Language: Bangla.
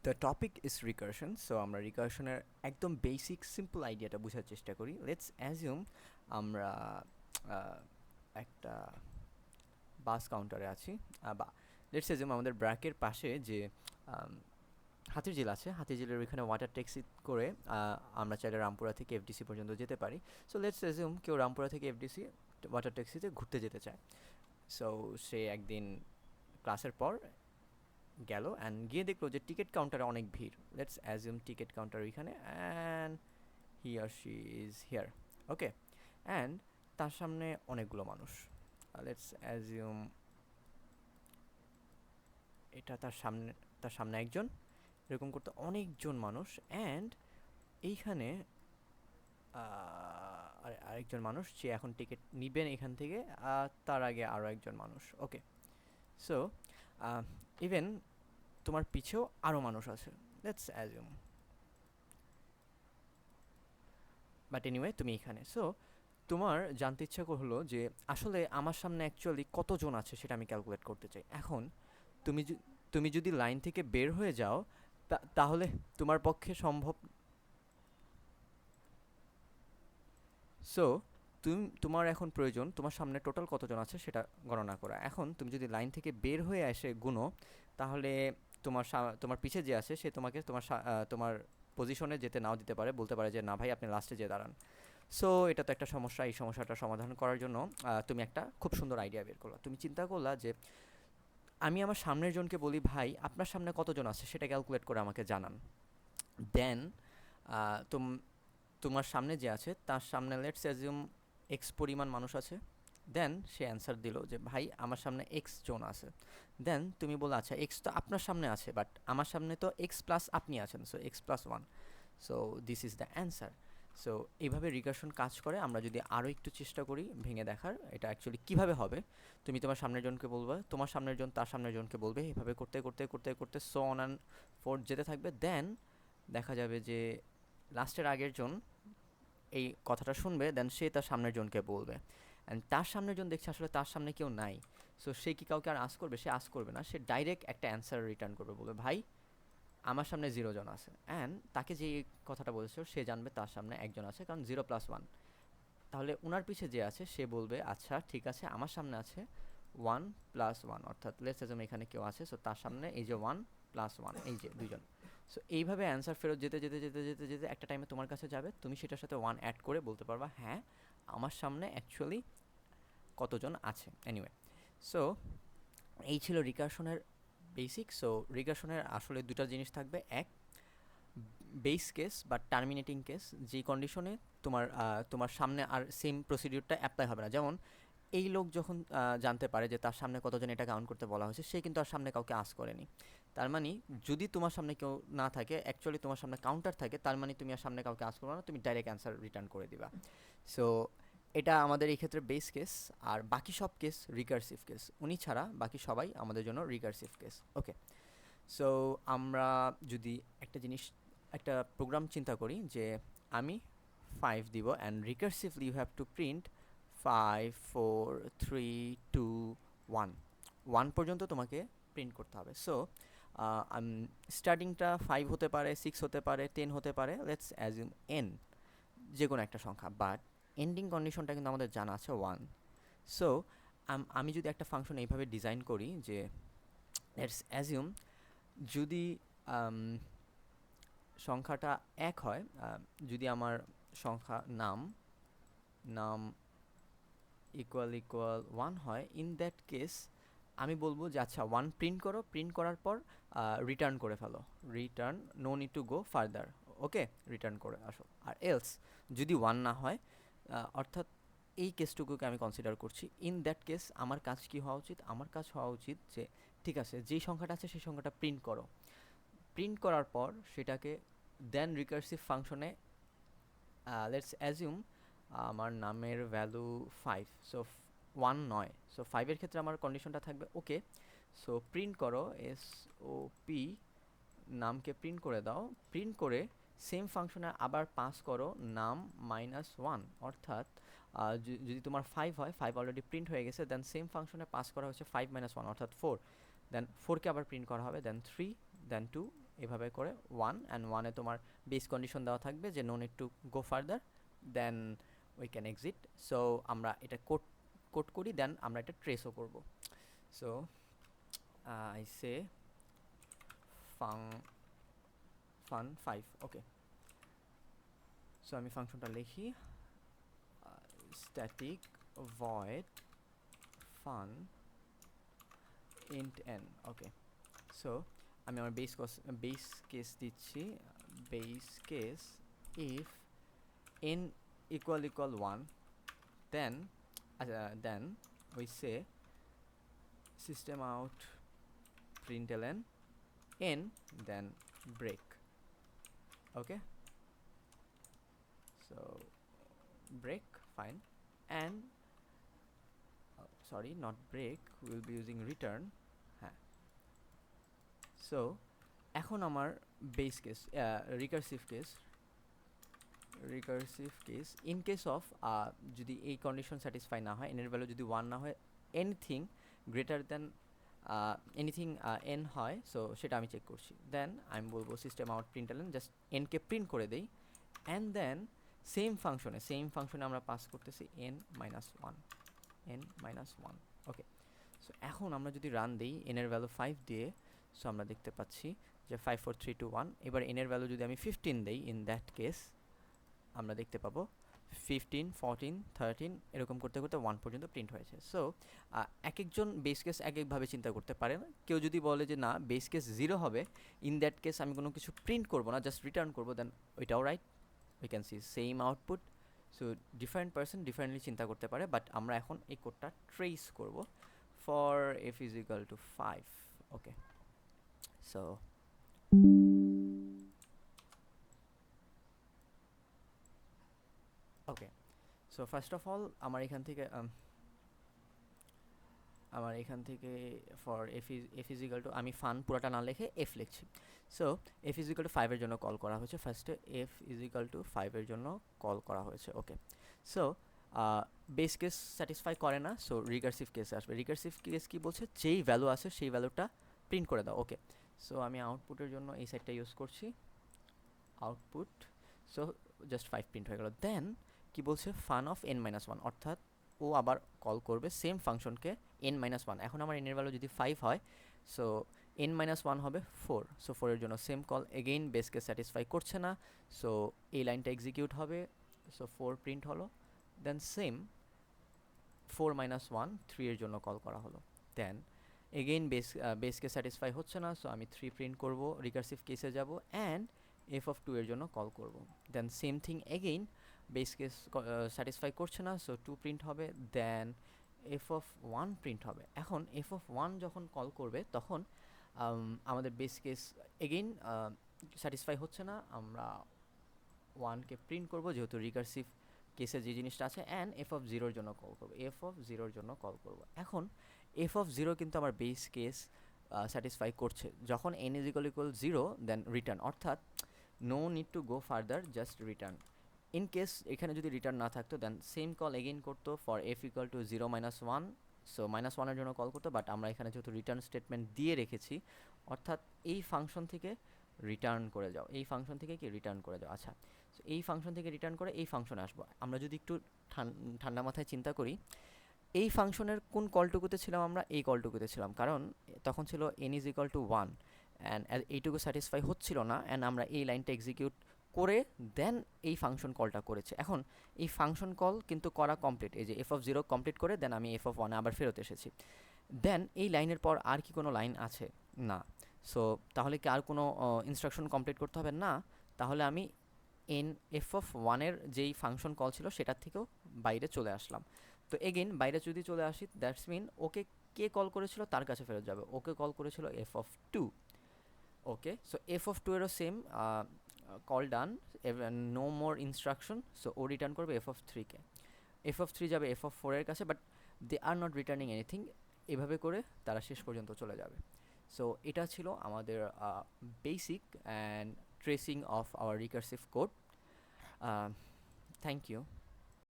The topic is recursion. So আমরা রিকারশনের একদম বেসিক সিম্পল আইডিয়াটা বোঝার চেষ্টা করি। লেটস অ্যাজিউম আমরা আহ, একটা বাস কাউন্টারে আছি, বা লেটস অ্যাজিউম আমাদের ব্র্যাকের পাশে যে আম, হাতিরঝিল আছে, হাতিরঝিলের ওইখানে ওয়াটার ট্যাক্সি করে আমরা চাইলে রামপুরা থেকে এফডিসি পর্যন্ত যেতে পারি। সো লেটস অ্যাজিউম কেউ রামপুরা থেকে এফডিসি ওয়াটার ট্যাক্সিতে ঘুরতে যেতে চায়। সো সে একদিন ক্লাসের পর গেল অ্যান্ড গিয়ে দেখলো যে টিকিট কাউন্টারে অনেক ভিড়। লেটস অ্যাজিউম টিকিট কাউন্টার ওইখানে, and he or she is here. Okay, and তার সামনে অনেকগুলো মানুষ। লেটস অ্যাজিউম এটা তার সামনে একজন, এরকম করতে অনেকজন মানুষ। অ্যান্ড এইখানে আরেকজন মানুষ যে এখন টিকিট নিবেন এখান থেকে, তার আগে আরও একজন মানুষ। ওকে, সো ইভেন তোমার পিছেও আরও মানুষ আছে। লেটস অ্যাজিউম, বাট এনিওয়ে তুমি এখানে। সো তোমার জানতে ইচ্ছা হলো যে আসলে আমার সামনে অ্যাকচুয়ালি কতজন আছে সেটা আমি ক্যালকুলেট করতে চাই। এখন তুমি যদি লাইন থেকে বের হয়ে যাও, তাহলে তোমার পক্ষে সম্ভব। সো তোমার এখন প্রয়োজন তোমার সামনে টোটাল কতজন আছে সেটা গণনা করা। এখন তুমি যদি লাইন থেকে বের হয়ে এসে গুনো, তাহলে তোমার পিছে যে আছে সে তোমাকে তোমার পজিশনে যেতে নাও দিতে পারে, বলতে পারে যে না ভাই আপনি লাস্টে যেয়ে দাঁড়ান। সো এটা তো একটা সমস্যা। এই সমস্যাটা সমাধান করার জন্য তুমি একটা খুব সুন্দর আইডিয়া বের করলা। তুমি চিন্তা করলা যে আমি আমার সামনের জনকে বলি ভাই আপনার সামনে কতজন আছে সেটা ক্যালকুলেট করে আমাকে জানান। দেন তোমার সামনে যে আছে তার সামনে লেটস অ্যাজিউম এক্স পরিমাণ মানুষ আছে। দেন সে অ্যান্সার দিল যে ভাই আমার সামনে এক্স জন আছে। দেন তুমি বলো আচ্ছা এক্স তো আপনার সামনে আছে, বাট আমার সামনে তো এক্স প্লাস আপনি আছেন, so x plus one. So this is the answer. So এইভাবে রিকার্শন কাজ করে। আমরা যদি আরও একটু চেষ্টা করি ভেঙে দেখার এটা অ্যাকচুয়ালি কীভাবে হবে, তুমি তোমার সামনের জনকে বলবে, তোমার সামনের জন তার সামনের জনকে বলবে, এভাবে করতে করতে করতে করতে সো অন অ্যান্ড ফোর্থ যেতে থাকবে। দেন দেখা যাবে যে লাস্টের আগের জন এই কথাটা শুনবে, দেন সে তার সামনের জনকে বলবে। অ্যান্ড তার সামনের জন দেখছে আসলে তার সামনে কেউ নাই। সো সে কি কাউকে আর আস করবে? সে আস করবে না, সে ডাইরেক্ট একটা অ্যান্সার রিটার্ন করবে, বলবে ভাই আমার সামনে 0 জন আছে। অ্যান্ড তাকে যে কথাটা বলেছে সে জানবে তার সামনে একজন আছে, কারণ 0+1। তাহলে উনার পিছে যে আছে সে বলবে আচ্ছা ঠিক আছে আমার সামনে আছে 1+1, অর্থাৎ লেটস এজুম এখানে কেউ আছে, সো তার সামনে এই যে 1+1, এই যে দুইজন। সো এইভাবে অ্যান্সার ফেরত যেতে যেতে যেতে যেতে যেতে একটা টাইমে তোমার কাছে যাবে, তুমি সেটার সাথে 1 অ্যাড করে বলতে পারবা হ্যাঁ আমার সামনে অ্যাকচুয়ালি কতজন আছে। এনিওয়ে, সো এই ছিল রিকার্শনের বেসিক। সো রিকার্শনের আসলে দুটা জিনিস থাকবে, এক বেস কেস বা টার্মিনেটিং কেস, যেই কন্ডিশনে তোমার সামনে আর সেম প্রসিডিউরটা অ্যাপ্লাই হবে না। যেমন এই লোক যখন জানতে পারে যে তার সামনে কতজন এটা কাউন্ট করতে বলা হয়েছে, সে কিন্তু আর সামনে কাউকে আস করেনি। তার মানে যদি তোমার সামনে কেউ না থাকে, অ্যাকচুয়ালি তোমার সামনে কাউন্টার থাকে, তার মানে তুমি আর সামনে কাউকে আস করবে না, তুমি ডাইরেক্ট অ্যান্সার রিটার্ন করে দিবা। সো এটা আমাদের এই ক্ষেত্রে বেস কেস। আর বাকি সব কেস রিকার্সিভ কেস, উনি ছাড়া বাকি সবাই আমাদের জন্য রিকার্সিভ কেস। ওকে, সো আমরা যদি একটা প্রোগ্রাম চিন্তা করি যে আমি 5 দিব and recursively you have to print 5 4 3 2 1, 1 পর্যন্ত তোমাকে প্রিন্ট করতে হবে। সো স্টার্টিংটা 5 হতে পারে, 6 হতে পারে, 10 হতে পারে, লেটস অ্যাজিউম এন, যে কোনো একটা সংখ্যা, বাট এন্ডিং কন্ডিশনটা কিন্তু আমাদের জানা আছে 1। সো আমি যদি একটা ফাংশন এইভাবে ডিজাইন করি যে লেটস অ্যাজিউম যদি সংখ্যাটা 1 হয়, যদি আমার সংখ্যা নাম নাম ইকুয়াল ইকুয়াল 1 হয়, ইন দ্যাট কেস আমি বলবো যে আচ্ছা 1 প্রিন্ট করো, প্রিন্ট করার পর রিটার্ন করে ফেলো, return no need to go further. Okay, return করে আসো। আর এলস যদি 1 না হয়, অর্থাৎ এই কেসটুকুকে আমি কনসিডার করছি, ইন দ্যাট কেস আমার কাজ কি হওয়া উচিত? আমার কাজ হওয়া উচিত যে ঠিক আছে যেই সংখ্যাটা আছে সেই সংখ্যাটা প্রিন্ট করো। প্রিন্ট করার পর সেটাকে দেন রিকার্সিভ ফাংশনে লেটস অ্যাজিউম আমার নামের ভ্যালু 5, সো 1 নয়, সো 5-এর ক্ষেত্রে আমার কন্ডিশনটা থাকবে ওকে। সো প্রিন্ট করো SOP, নামকে প্রিন্ট করে দাও, প্রিন্ট করে সেম ফাংশনে আবার পাস করো নাম -1, অর্থাৎ যদি তোমার 5 হয়, 5 অলরেডি প্রিন্ট হয়ে গেছে, দেন সেম ফাংশনে পাস করা হচ্ছে 5 - 1 অর্থাৎ 4, দেন 4কে আবার প্রিন্ট করা হবে, দেন 3, দেন 2, এভাবে করে 1 অ্যান্ড 1-এ তোমার বেস কন্ডিশন দেওয়া থাকবে যে no need to go further, then we can exit. So আমরা এটা কোড করি, দেন আমরা এটা ট্রেসও করব। So I say fun 5, okay. So আমি ফাংশনটা লিখি static void fun int n, okay. So আমি আমার বেস কেস দিচ্ছি, base case if n equal 1, then we say system out println n, then break, okay. So break, fine, and sorry, not break, we will be using return, হ্যাঁ। সো এখন আমার base case recursive case in case of যদি এই কন্ডিশন স্যাটিসফাই না হয়, এনের ভ্যালু যদি 1 না হয়, anything greater than anything n হয়, সো সেটা আমি চেক করছি। দেন আমি বলবো সিস্টেম আউট প্রিন্টলন, জাস্ট এনকে প্রিন্ট করে দেই, অ্যান্ড দেন সেম ফাংশনে আমরা পাস করতেছি n মাইনাস ওয়ান, ওকে। সো এখন আমরা যদি রান দিই এনের ভ্যালু 5 দিয়ে, সো আমরা দেখতে পাচ্ছি যে 5 4 3 2 1। এবার এনের ভ্যালু যদি আমি 15 দেই, ইন দ্যাট কেস আমরা দেখতে পাবো 15 14 13 এরকম করতে করতে 1 পর্যন্ত প্রিন্ট হয়েছে। সো এক একজন বেস কেস এক একভাবে চিন্তা করতে পারে না। কেউ যদি বলে যে না বেস কেস 0 হবে, ইন দ্যাট কেস আমি কোনো কিছু প্রিন্ট করবো না, জাস্ট রিটার্ন করবো, দেন ওইটাও right, we can see same output. So different person differently চিন্তা করতে পারে, বাট আমরা এখন এই কোডটা ট্রেস করব for f is equal to 5, okay. So okay, so first of all আমার এখান থেকে for F is equal to, আমি ফান পুরাটা না লিখে এফ লিখছি। So F is equal to 5 এর জন্য কল করা হয়েছে, ফার্স্টে এফ ইজ ইকাল টু 5 এর জন্য কল করা হয়েছে, ওকে। সো বেস কেস স্যাটিসফাই করে না, সো রিকার্সিভ কেস আসবে। রিকার্সিভ কেস কি বলছে, যেই ভ্যালু আছে সেই ভ্যালুটা প্রিন্ট করে দাও, ওকে। সো আমি আউটপুটের জন্য এই সাইডটা ইউজ করছি, আউটপুট। সো জাস্ট 5 প্রিন্ট হয়ে গেল। দেন কি বলছে, ফান অফ n-1, অর্থাৎ ও আবার কল করবে সেম ফাংশনকে n-1। এখন আমার n এর ভ্যালু যদি 5 হয়, সো n-1 হবে 4। সো 4 এর জন্য সেম কল, এগেইন বেসকে স্যাটিসফাই করছে না, সো এই লাইনটা এক্সিকিউট হবে, সো 4 প্রিন্ট হলো। দেন সেম 4-1 3 এর জন্য কল করা হলো। দেন এগেইন বেসকে স্যাটিসফাই হচ্ছে না, সো আমি 3 প্রিন্ট করব, রিকার্সিভ কেসে যাব, অ্যান্ড এফ অফ 2 এর জন্য কল করব। Then same thing again base case satisfy করছে না, সো 2 প্রিন্ট হবে, দেন এফ অফ 1 প্রিন্ট হবে। এখন এফ অফ 1 যখন কল করবে তখন আমাদের বেস কেস এগেইন স্যাটিসফাই হচ্ছে না, আমরা 1কে প্রিন্ট করব যেহেতু রিকার্সিভ কেসে যে জিনিসটা আছে, অ্যান্ড এফ অফ 0 এর জন্য কল করব, কল করব। এখন এফ অফ 0 কিন্তু আমার বেস কেস স্যাটিসফাই করছে। যখন n is equal 0, then return, অর্থাৎ no need to go further, just return. In case এখানে যদি রিটার্ন না থাকতো, দেন সেম কল এগেইন করতো for F equal to 0-1, so -1 এর জন্য কল করতো, বাট আমরা এখানে যেহেতু রিটার্ন স্টেটমেন্ট দিয়ে রেখেছি, অর্থাৎ এই ফাংশন থেকে রিটার্ন করে যাও, এই ফাংশন থেকে কি রিটার্ন করে যাও। আচ্ছা, সো এই ফাংশন থেকে রিটার্ন করে এই ফাংশনে আসবো। আমরা যদি একটু ঠান্ডা মাথায় চিন্তা করি, এই ফাংশনের কোন কলটুকুতে ছিলাম আমরা, এই কলটুকুতে ছিলাম, কারণ তখন ছিল n is equal to 1, and এইটুকু স্যাটিসফাই হচ্ছিল না, অ্যান্ড আমরা এই লাইনটা এক্সিকিউট করে দেন এই ফাংশন কলটা করেছে। এখন এই ফাংশন কল কিন্তু করা কমপ্লিট, এই যে এফ অফ 0 কমপ্লিট করে দেন আমি এফ অফ 1 আবার ফেরত এসেছি। দেন এই লাইনের পর আর কি কোনো লাইন আছে না, সো তাহলে কি আর কোনো ইনস্ট্রাকশন কমপ্লিট করতে হবে না, তাহলে আমি এফ অফ 1 এর যেই ফাংশন কল ছিল সেটার থেকেও বাইরে চলে আসলাম। তো এগেইন বাইরে যদি চলে আসি, that's mean okay K call করেছিল তার কাছে ফেরত যাবে, ওকে কল করেছিল f of 2, okay. So f of 2 এরও same call done, no more instruction, so ও রিটার্ন করবে এফ অফ 3-কে, এফ অফ 3 যাবে এফ অফ 4 এর কাছে, but they are not returning anything, এভাবে করে তারা শেষ পর্যন্ত চলে যাবে। সো এটা ছিল আমাদের basic and tracing of our recursive code. Thank you.